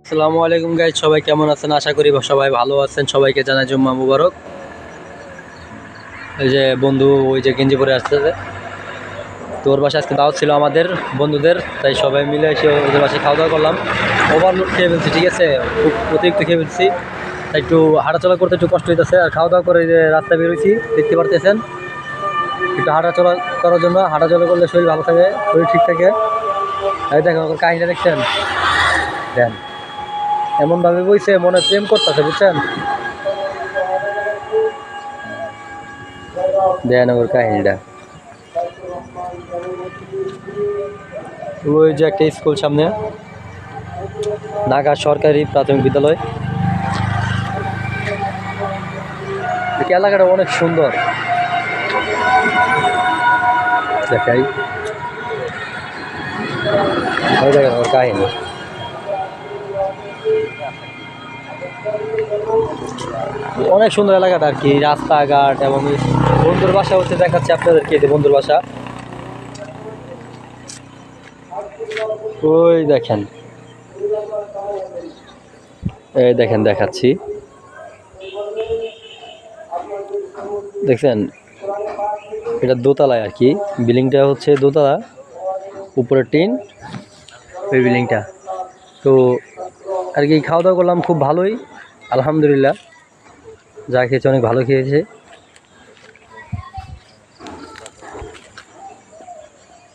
আসসালামু আলাইকুম গাইজ, সবাই কেমন আছেন? আশা করি সবাই ভালো আছেন। সবাইকে জানাই জুম্মা মুবারক। এই যে বন্ধু ওই যে গেঞ্জি পরে আসতেছে, তো ওর বাসায় আজকে দাওয়াত ছিল আমাদের বন্ধুদের, তাই সবাই মিলে এসে ওদের বাসায় খাওয়া দাওয়া করলাম। ওভারলোড খেয়ে ফেলছি, ঠিক আছে, খুব অতিরিক্ত খেয়ে ফেলছি, তাই একটু হাঁটাচলা করতে একটু কষ্ট হইতেছে। আর খাওয়া দাওয়া করে যে রাস্তায় বেরোইছি, দেখতে পারতেছেন, একটু হাঁটাচলা করার জন্য। হাঁটাচলা করলে শরীর ভালো থাকে, শরীর ঠিক থাকে। এই দেখেন ওর কাহিনী দেখছেন, দেন এমনভাবে বইছে মনে প্রেম করতেছে, বুঝছেন? দেন ওর কাহিনীটা। ওই যে একটা স্কুল সামনে, নাগা সরকারি প্রাথমিক বিদ্যালয়। এলাকাটা অনেক সুন্দর, দেখাই দেখেন ওর কাহিনী। অনেক সুন্দর এলাকাটা আর কি, রাস্তাঘাট এবং বন্ধুর বাসা হচ্ছে, দেখাচ্ছে আপনাদেরকে যে বন্ধুর বাসা। ওই দেখেন, এই দেখেন দেখাচ্ছি, দেখছেন? এটা দোতলায় আর কি, বিল্ডিংটা হচ্ছে দোতলা, উপরে টিন, ওই বিল্ডিংটা। তো আর কি খাওয়া দাওয়া করলাম খুব ভালোই, আলহামদুলিল্লাহ। যা খেয়েছে অনেক ভালো খেয়েছে।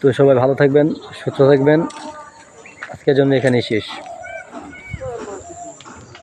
তো সবাই ভালো থাকবেন, সুস্থ থাকবেন। আজকের জন্য এখানেই শেষ।